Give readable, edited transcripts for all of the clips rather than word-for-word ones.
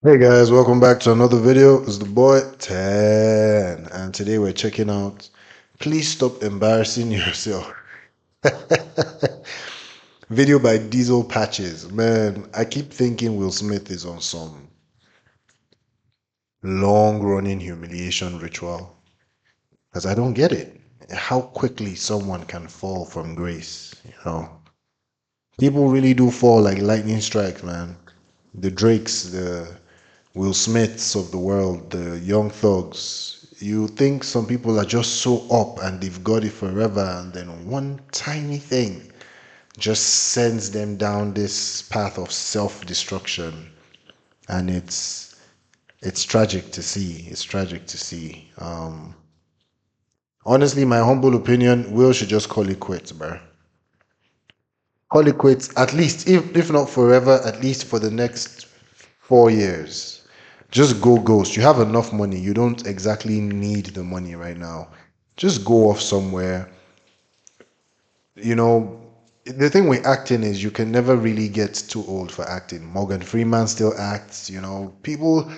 Hey guys, welcome back to another video. It's the boy 10, and today we're checking out Please Stop Embarrassing Yourself. Video by Diesel Patches. Man, I keep thinking Will Smith is on some long running humiliation ritual because I don't get it. How quickly someone can fall from grace, you know. People really do fall like lightning strikes, man. The Drakes, the Will Smiths of the world, the Young Thugs. You think some people are just so up and they've got it forever, and then one tiny thing just sends them down this path of self-destruction, and it's tragic to see. It's tragic to see. Honestly, my humble opinion, Will should just call it quits, bro. Call it quits. At least, if not forever, at least for the next 4 years. Just go ghost. You have enough money. You don't exactly need the money right now. Just go off somewhere. You know, the thing with acting is you can never really get too old for acting. Morgan Freeman still acts, people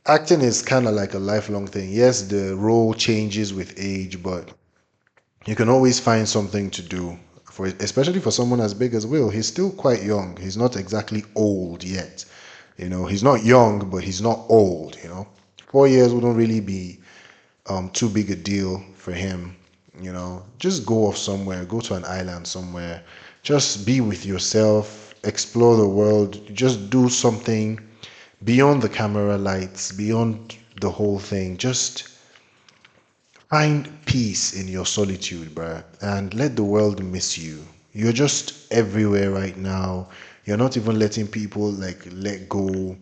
acting is kind of like a lifelong thing. Yes, the role changes with age, but you can always find something to do for especially for someone as big as Will. He's still quite young. He's not exactly old yet. He's not young, but he's not old. 4 years wouldn't really be too big a deal for him. Just go off somewhere, go to an island somewhere, just be with yourself, explore the world, just do something beyond the camera lights, beyond the whole thing. Just find peace in your solitude, bruh, and let the world miss you. You're just everywhere right now. You're not even letting people like let go.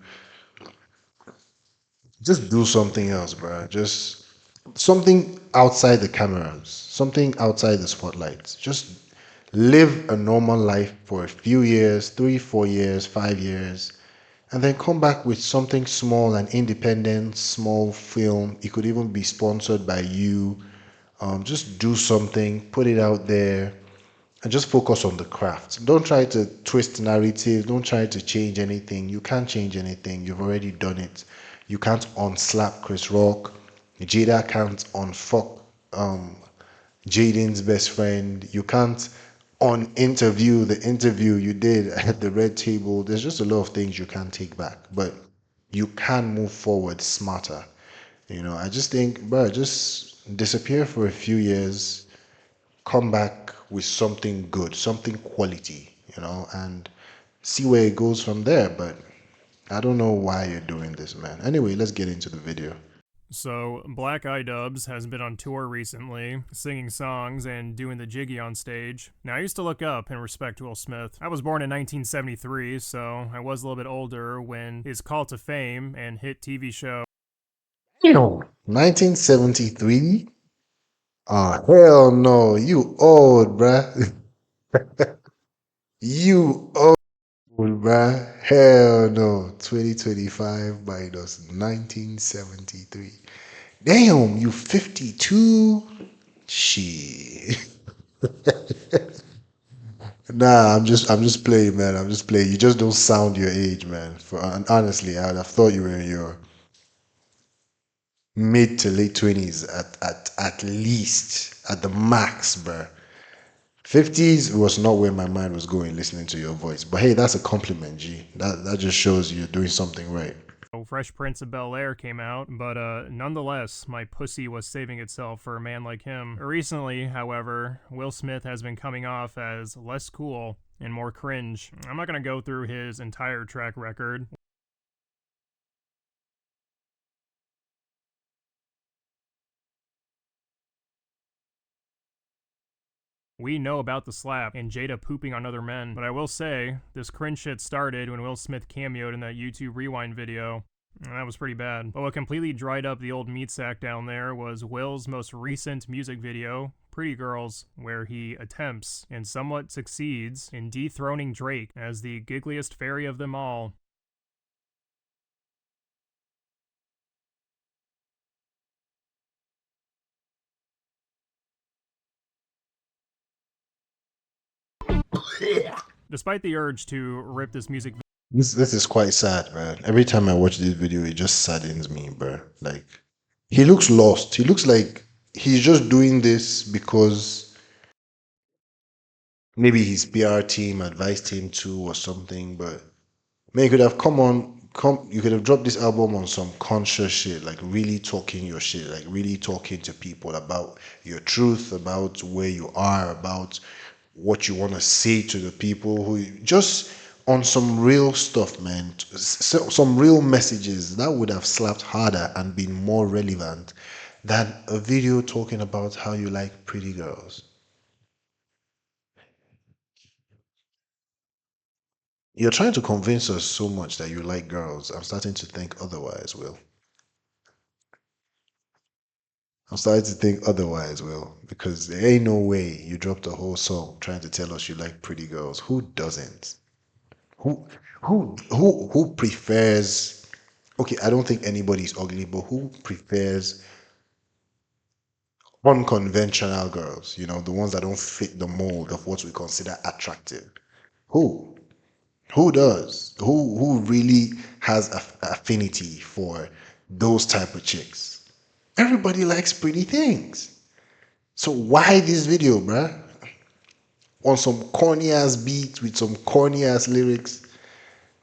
Just do something else, bruh. Just something outside the cameras, something outside the spotlights. Just live a normal life for a few years, 3, 4 years, 5 years, and then come back with something small and independent, small film. It could even be sponsored by you. Just do something, put it out there, and just focus on the craft. Don't try to twist narrative. Don't try to change anything. You can't change anything. You've already done it. You can't unslap Chris Rock. Jada can't unfuck um, Jaden's best friend. You can't uninterview the interview you did at the red table. There's just a lot of things you can't take back, but you can move forward smarter. I just think, bro, just disappear for a few years, come back with something good, something quality, and see where it goes from there. But I don't know why you're doing this, man. Anyway, let's get into the video. So, Black Eye Dubs has been on tour recently, singing songs and doing the jiggy on stage. Now, I used to look up and respect Will Smith. I was born in 1973, so I was a little bit older when his call to fame and hit TV show. Ew. 1973? Oh, hell no. You old, bruh. You old, bruh. Hell no. 2025 minus 1973. Damn, you 52? Shit. Nah, I'm just playing, man. I'm just playing. You just don't sound your age, man. And honestly, I would have thought you were in your mid to late 20s at least, at the max, bruh. 50s was not where my mind was going listening to your voice. But hey, that's a compliment, G. That just shows you're doing something right. Fresh Prince of Bel Air came out, but nonetheless, my pussy was saving itself for a man like him. Recently, however, Will Smith has been coming off as less cool and more cringe. I'm not gonna go through his entire track record. We know about the slap and Jada pooping on other men, but I will say, this cringe shit started when Will Smith cameoed in that YouTube Rewind video. And that was pretty bad. But what completely dried up the old meat sack down there was Will's most recent music video, Pretty Girls, where he attempts and somewhat succeeds in dethroning Drake as the giggliest fairy of them all. Despite the urge to rip this music This is quite sad, man. Every time I watch this video, it just saddens me, bro. Like he looks lost. He looks like he's just doing this because maybe his PR team advised him to or something. But man, you could have you could have dropped this album on some conscious shit, like really talking your shit, like really talking to people about your truth, about where you are, about what you want to say to the people who just on some real stuff, man. Some real messages that would have slapped harder and been more relevant than a video talking about how you like pretty girls. You're trying to convince us so much that you like girls. I'm starting to think otherwise, Will. I'm starting to think otherwise, Will, because there ain't no way you dropped a whole song trying to tell us you like pretty girls. Who doesn't? Who who prefers okay, I don't think anybody's ugly, but who prefers unconventional girls? You know, the ones that don't fit the mold of what we consider attractive. Who? Who does? Who really has affinity for those type of chicks? Everybody likes pretty things. So why this video, bruh? On some corny ass beat with some corny ass lyrics?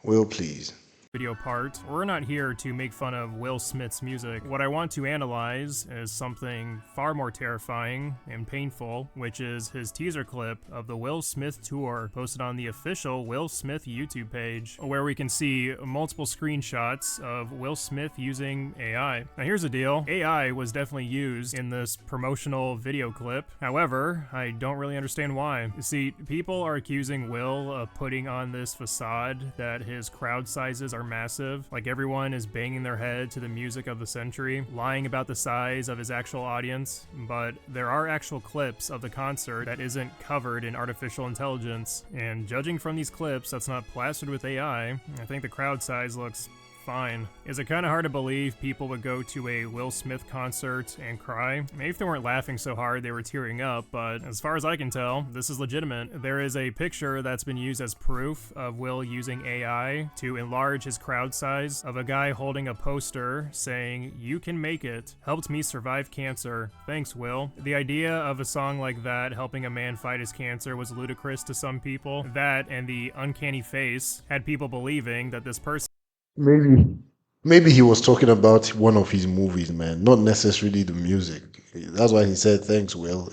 Will please. Video part. We're not here to make fun of Will Smith's music. What I want to analyze is something far more terrifying and painful, which is his teaser clip of the Will Smith tour posted on the official Will Smith YouTube page, where we can see multiple screenshots of Will Smith using AI. Now here's the deal. AI was definitely used in this promotional video clip. However, I don't really understand why. You see, people are accusing Will of putting on this facade that his crowd sizes are massive, like everyone is banging their head to the music of the century, lying about the size of his actual audience, but there are actual clips of the concert that isn't covered in artificial intelligence, and judging from these clips that's not plastered with AI, I think the crowd size looks fine. Is it kind of hard to believe people would go to a Will Smith concert and cry? Maybe if they weren't laughing so hard they were tearing up, but as far as I can tell, this is legitimate. There is a picture that's been used as proof of Will using AI to enlarge his crowd size of a guy holding a poster saying, "You can make it. Helped me survive cancer. Thanks, Will." The idea of a song like that helping a man fight his cancer was ludicrous to some people. That and the uncanny face had people believing that this person Maybe he was talking about one of his movies, man, not necessarily the music. That's why he said thanks, Will.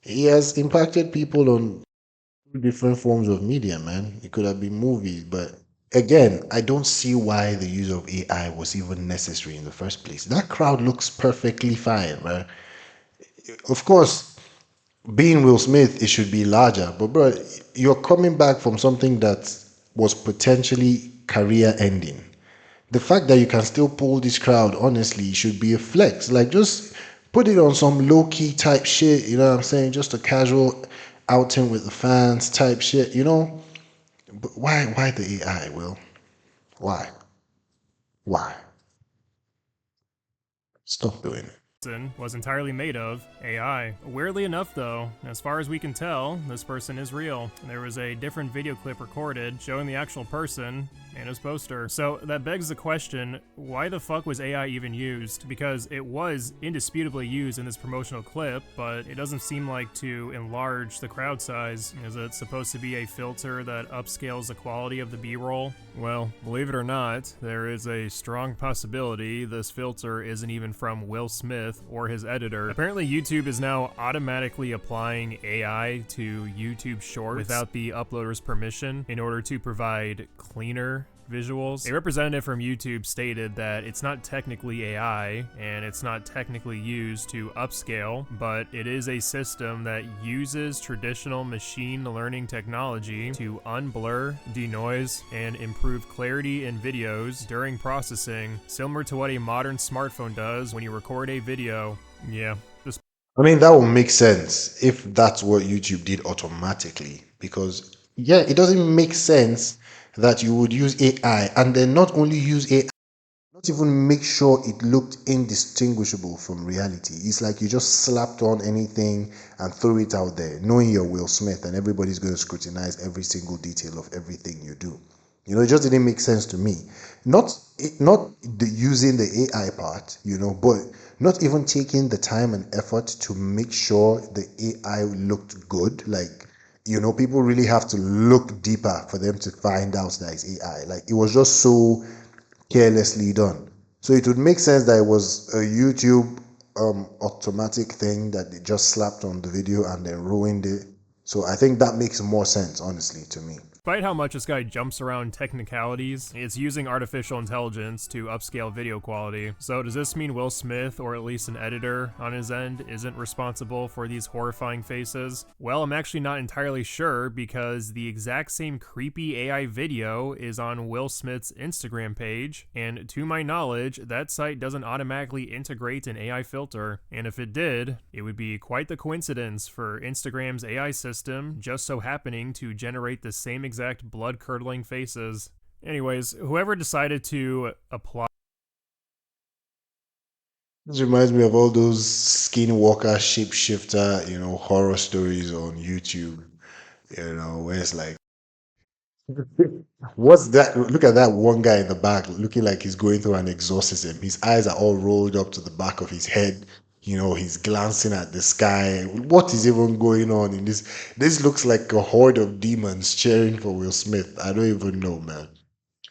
He has impacted people on different forms of media, man. It could have been movies, but again, I don't see why the use of AI was even necessary in the first place. That crowd looks perfectly fine, man. Of course, being Will Smith, it should be larger, but bro, you're coming back from something that was potentially career ending. The fact that you can still pull this crowd, honestly, should be a flex. Like, just put it on some low key type shit, you know what I'm saying? Just a casual outing with the fans type shit, you know? But why the AI, Will? Why? Why? Stop doing it. was entirely made of AI. Weirdly enough though, as far as we can tell, this person is real. There was a different video clip recorded showing the actual person and his poster. So that begs the question, why the fuck was AI even used? Because it was indisputably used in this promotional clip, but it doesn't seem like to enlarge the crowd size. Is it supposed to be a filter that upscales the quality of the B-roll? Well, believe it or not, there is a strong possibility this filter isn't even from Will Smith or his editor. Apparently YouTube is now automatically applying AI to YouTube Shorts without the uploader's permission in order to provide cleaner visuals. A representative from YouTube stated that it's not technically AI and it's not technically used to upscale, but it is a system that uses traditional machine learning technology to unblur, denoise, and improve clarity in videos during processing, similar to what a modern smartphone does when you record a video. Yeah, this I mean, that would make sense if that's what YouTube did automatically. Because, yeah, it doesn't make sense that you would use AI and then not only use AI, not even make sure it looked indistinguishable from reality. It's like you just slapped on anything and threw it out there, knowing you're Will Smith and everybody's going to scrutinize every single detail of everything you do. It just didn't make sense to me. Not using the AI part, but not even taking the time and effort to make sure the AI looked good. Like, people really have to look deeper for them to find out that it's AI. Like, it was just so carelessly done. So it would make sense that it was a YouTube automatic thing that they just slapped on the video and then ruined it. So I think that makes more sense, honestly, to me. Despite how much this guy jumps around technicalities, it's using artificial intelligence to upscale video quality. So does this mean Will Smith, or at least an editor on his end, isn't responsible for these horrifying faces? Well, I'm actually not entirely sure, because the exact same creepy AI video is on Will Smith's Instagram page, and to my knowledge, that site doesn't automatically integrate an AI filter. And if it did, it would be quite the coincidence for Instagram's AI system just so happening to generate the same exact blood-curdling faces. Anyways, whoever decided to apply This reminds me of all those skinwalker shapeshifter, horror stories on YouTube, where it's like, what's that? Look at that one guy in the back looking like he's going through an exorcism. His eyes are all rolled up to the back of his head. He's glancing at the sky. What is even going on in this? This looks like a horde of demons cheering for Will Smith. I don't even know, man.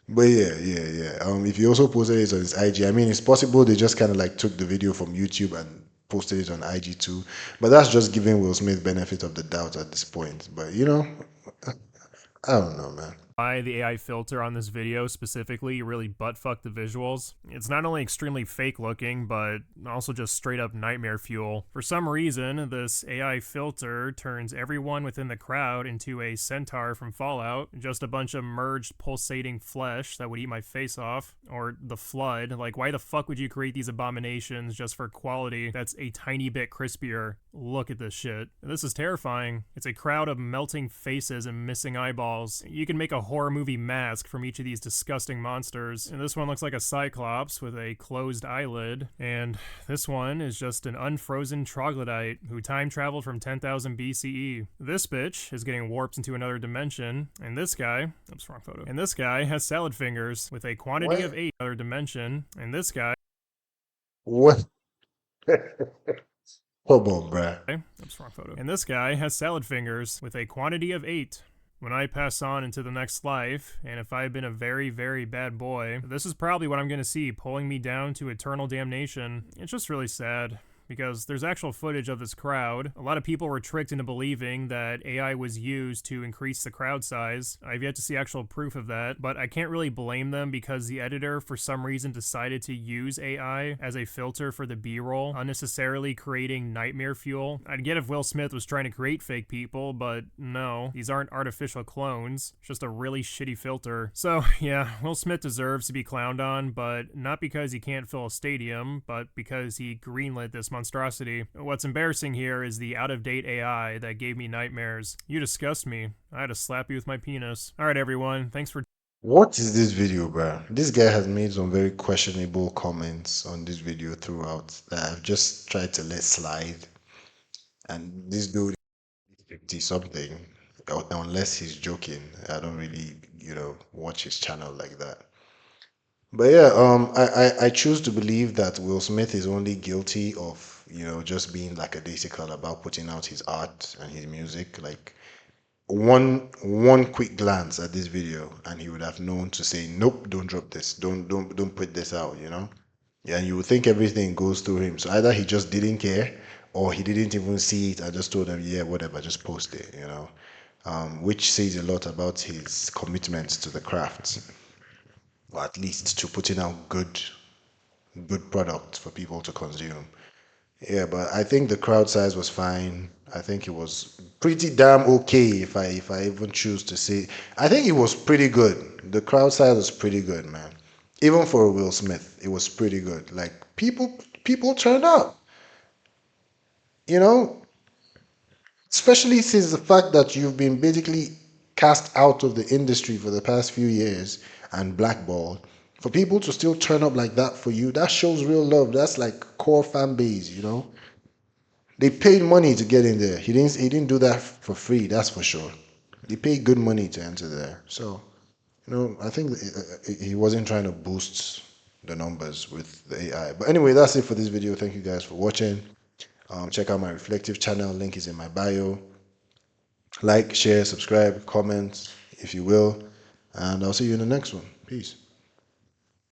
But yeah, yeah, yeah. If he also posted it on his IG, I mean, it's possible they just kind of like took the video from YouTube and posted it on IG too. But that's just giving Will Smith benefit of the doubt at this point. But I don't know, man. the AI filter on this video specifically really buttfuck the visuals. It's not only extremely fake looking, but also just straight up nightmare fuel. For some reason, this AI filter turns everyone within the crowd into a centaur from Fallout, just a bunch of merged pulsating flesh that would eat my face off, or the Flood. Like, why the fuck would you create these abominations just for quality that's a tiny bit crispier? Look at this shit. This is terrifying. It's a crowd of melting faces and missing eyeballs. You can make a horror movie mask from each of these disgusting monsters. And this one looks like a cyclops with a closed eyelid. And this one is just an unfrozen troglodyte who time traveled from 10,000 BCE. This bitch is getting warped into another dimension. And this guy, oops, wrong photo. And this guy has salad fingers with a quantity of 8 other dimension. And this guy, What? Come on, bruh. oops, wrong photo. And this guy has salad fingers with a quantity of 8. When I pass on into the next life, and if I've been a very, very bad boy, this is probably what I'm gonna see pulling me down to eternal damnation. It's just really sad, because there's actual footage of this crowd. A lot of people were tricked into believing that AI was used to increase the crowd size. I've yet to see actual proof of that, but I can't really blame them because the editor for some reason decided to use AI as a filter for the B-roll, unnecessarily creating nightmare fuel. I'd get if Will Smith was trying to create fake people, but no, these aren't artificial clones, it's just a really shitty filter. So yeah, Will Smith deserves to be clowned on, but not because he can't fill a stadium, but because he greenlit this monstrosity. What's embarrassing here is the out-of-date AI that gave me nightmares. You disgust me. I had to slap you with my penis. Alright everyone, thanks for What is this video, bro? This guy has made some very questionable comments on this video throughout that I've just tried to let slide. And this dude is 50 something, unless he's joking. I don't really, watch his channel like that. But yeah, I choose to believe that Will Smith is only guilty of, just being lackadaisical about putting out his art and his music. Like, one quick glance at this video and he would have known to say, nope, don't drop this, don't put this out, yeah. And you would think everything goes through him, so either he just didn't care or he didn't even see it and just told them, yeah, whatever, just post it, which says a lot about his commitment to the craft, or at least to putting out good product for people to consume. Yeah, but I think the crowd size was fine. I think it was pretty damn okay if I even choose to say. I think it was pretty good. The crowd size was pretty good, man. Even for Will Smith, it was pretty good. Like, people turned up, you know, especially since the fact that you've been basically cast out of the industry for the past few years and blackballed. For people to still turn up like that for you, that shows real love. That's like core fan base. They paid money to get in there. He didn't do that for free, that's for sure. They paid good money to enter there. So I think he wasn't trying to boost the numbers with the AI. But anyway, that's it for this video. Thank you guys for watching. Check out my Reflective channel. Link is in my bio. Like, share, subscribe, comment, if you will. And I'll see you in the next one. Peace.